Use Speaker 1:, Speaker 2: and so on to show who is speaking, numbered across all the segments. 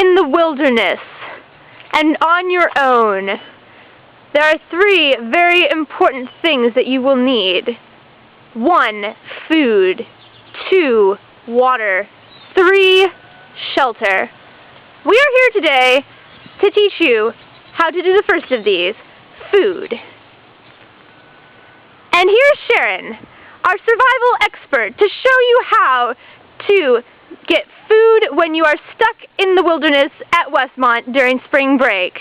Speaker 1: in the wilderness and on your own, there are 3 very important things that you will need. 1, food. 2, water. 3, shelter. We are here today to teach you how to do the first of these, food. And here's Sharon, our survival expert, to show you how to get food when you are stuck in the wilderness at Westmont during spring break.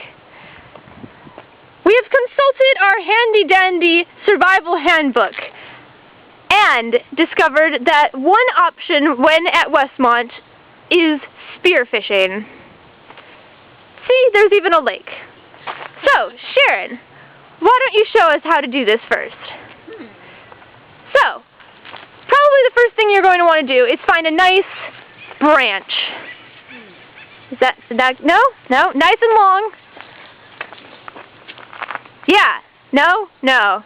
Speaker 1: We have consulted our handy-dandy survival handbook and discovered that one option when at Westmont is spearfishing. See, there's even a lake. So, Sharon, why don't you show us how to do this first? So, probably the first thing you're going to want to do is find a nice branch. Is that no, nice and long. Yeah, no.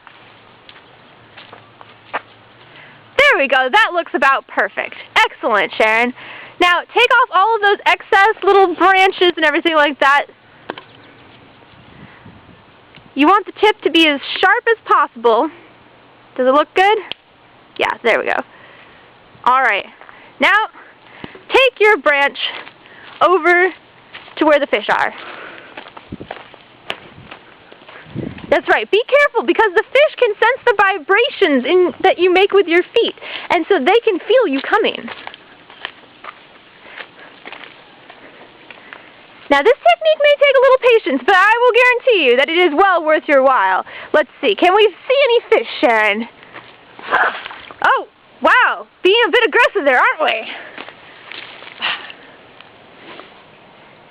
Speaker 1: There we go, that looks about perfect. Excellent, Sharon. Now, take off all of those excess little branches and everything like that. You want the tip to be as sharp as possible. Does it look good? Yeah, there we go. Alright, now take your branch over to where the fish are. That's right, be careful because the fish can sense the vibrations that you make with your feet, and so they can feel you coming. Now this technique may take a little patience, but I will guarantee you that it is well worth your while. Let's see, can we see any fish, Sharon? Oh, wow, being a bit aggressive there, aren't we?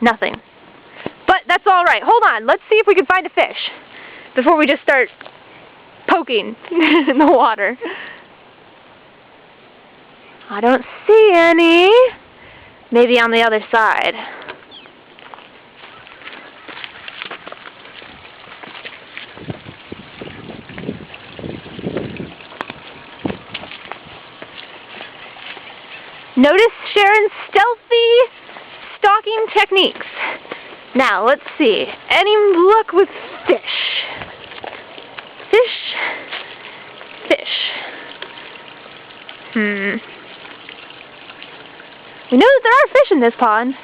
Speaker 1: Nothing. But that's all right. Hold on, let's see if we can find a fish before we just start poking in the water. I don't see any. Maybe on the other side. Notice Sharon's stealthy stalking techniques. Now, let's see. Any luck with fish? Fish. We know that there are fish in this pond.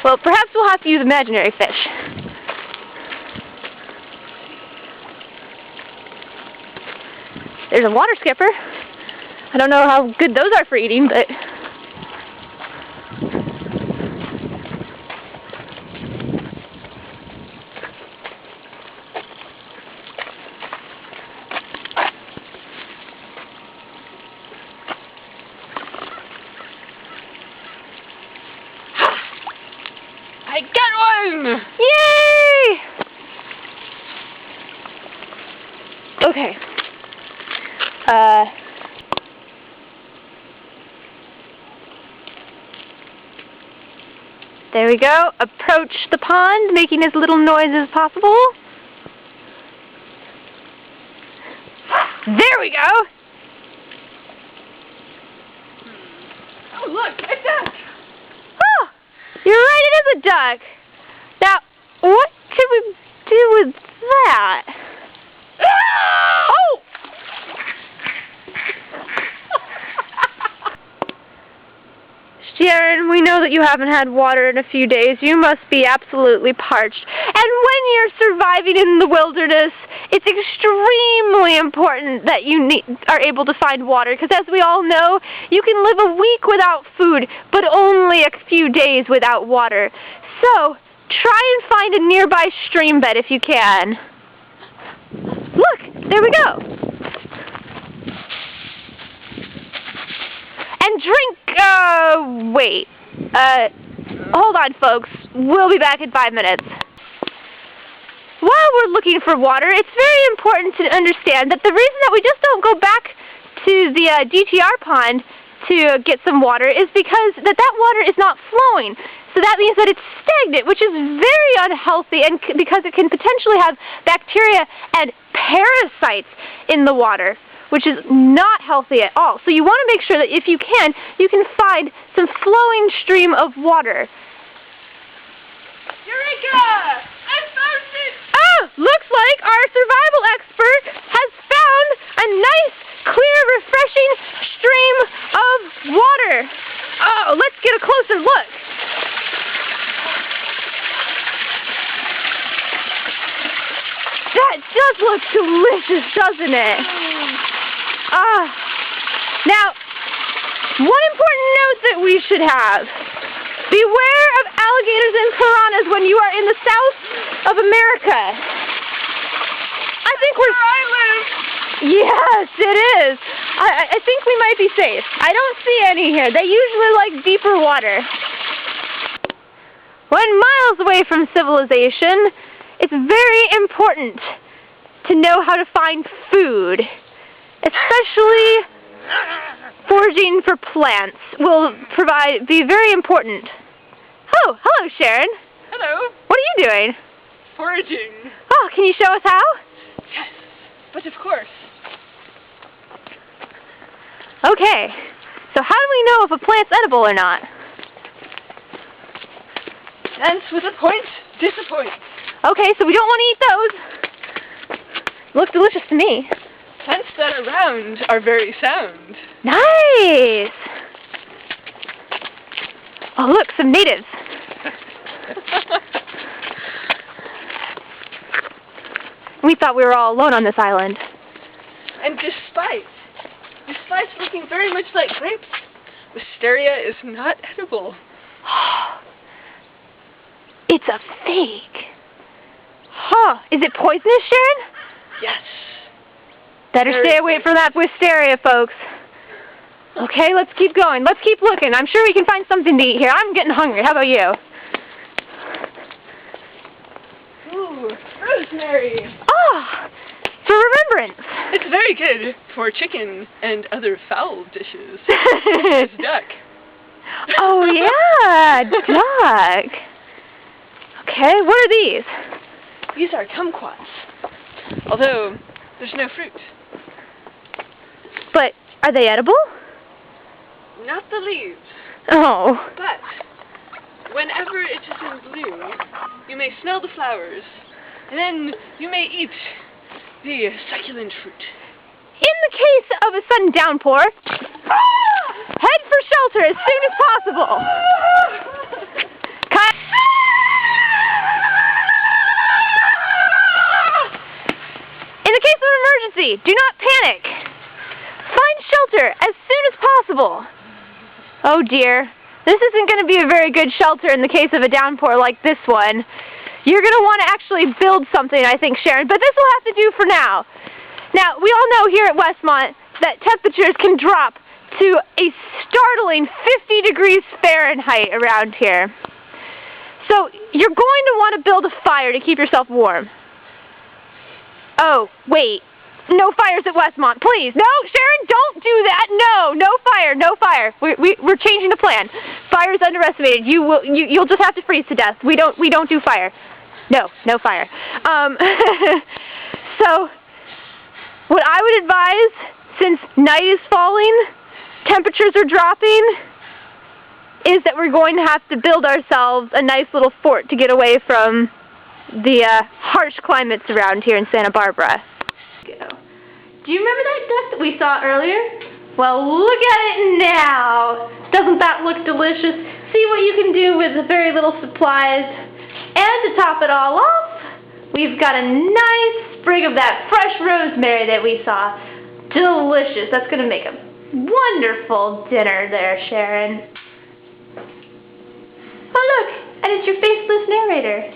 Speaker 1: Well, perhaps we'll have to use imaginary fish. There's a water skipper. I don't know how good those are for eating, but... I got one! Yay! Okay. There we go. Approach the pond, making as little noise as possible. There we go! Oh, look, a duck! Oh, you're right, it is a duck. Now, what should we do with that? Oh! Sharon, we know that you haven't had water in a few days. You must be absolutely parched. And when you're surviving in the wilderness, it's extremely important that you are able to find water, because as we all know, you can live a week without food, but only a few days without water. So, try and find a nearby stream bed if you can. Look, there we go. And drink, wait. Hold on, folks. We'll be back in 5 minutes. While we're looking for water, it's very important to understand that the reason that we just don't go back to the DTR pond to get some water is because that water is not flowing. So that means that it's stagnant, which is very unhealthy, and because it can potentially have bacteria and parasites in the water. which is not healthy at all. So you want to make sure that if you can find some flowing stream of water.
Speaker 2: Eureka! I found it!
Speaker 1: Oh, looks like our survival expert has found a nice, clear, refreshing stream of water. Oh, let's get a closer look. That does look delicious, doesn't it? Now, one important note that we should have. Beware of alligators and piranhas when you are in the south of America. I think we're...
Speaker 2: Where I live!
Speaker 1: Yes, it is. I think we might be safe. I don't see any here. They usually like deeper water. When miles away from civilization, it's very important to know how to find food, especially foraging for plants will be very important. Oh, hello, Sharon.
Speaker 2: Hello.
Speaker 1: What are you doing?
Speaker 2: Foraging.
Speaker 1: Oh, can you show us how?
Speaker 2: Yes, but of course.
Speaker 1: Okay, so how do we know if a plant's edible or not?
Speaker 2: Plants with a point disappoint.
Speaker 1: Okay, so we don't want to eat those. Look delicious to me.
Speaker 2: Plants that are round are very sound.
Speaker 1: Nice! Oh, look, some natives. We thought we were all alone on this island.
Speaker 2: And despite looking very much like grapes, wisteria is not edible.
Speaker 1: It's a fake. Huh, is it poisonous, Sharon?
Speaker 2: Yes.
Speaker 1: Better stay away from that wisteria, folks. Okay, let's keep going. Let's keep looking. I'm sure we can find something to eat here. I'm getting hungry. How about you?
Speaker 2: Ooh, rosemary.
Speaker 1: Oh, for remembrance.
Speaker 2: It's very good for chicken and other fowl dishes. It's duck.
Speaker 1: Oh, yeah, duck. Okay, what are these?
Speaker 2: These are kumquats. Although, there's no fruit.
Speaker 1: But are they edible?
Speaker 2: Not the leaves.
Speaker 1: Oh.
Speaker 2: But, whenever it is in bloom, you may smell the flowers, and then you may eat the succulent fruit.
Speaker 1: In the case of a sudden downpour, head for shelter as soon as possible. In the case of an emergency, do not panic. Find shelter as soon as possible. Oh dear, this isn't going to be a very good shelter in the case of a downpour like this one. You're going to want to actually build something, I think, Sharon, but this will have to do for now. Now, we all know here at Westmont that temperatures can drop to a startling 50 degrees Fahrenheit around here. So, you're going to want to build a fire to keep yourself warm. Oh, wait. No fires at Westmont, please. No, Sharon, don't do that. No, no fire, no fire. We're changing the plan. Fire is underestimated. You'll just have to freeze to death. We don't do fire. No fire. So, what I would advise, since night is falling, temperatures are dropping, is that we're going to have to build ourselves a nice little fort to get away from the harsh climates around here in Santa Barbara. Do you remember that duck that we saw earlier? Well, look at it now. Doesn't that look delicious? See what you can do with very little supplies. And to top it all off, we've got a nice sprig of that fresh rosemary that we saw. Delicious. That's going to make a wonderful dinner there, Sharon. Oh, look. And it's your faceless narrator.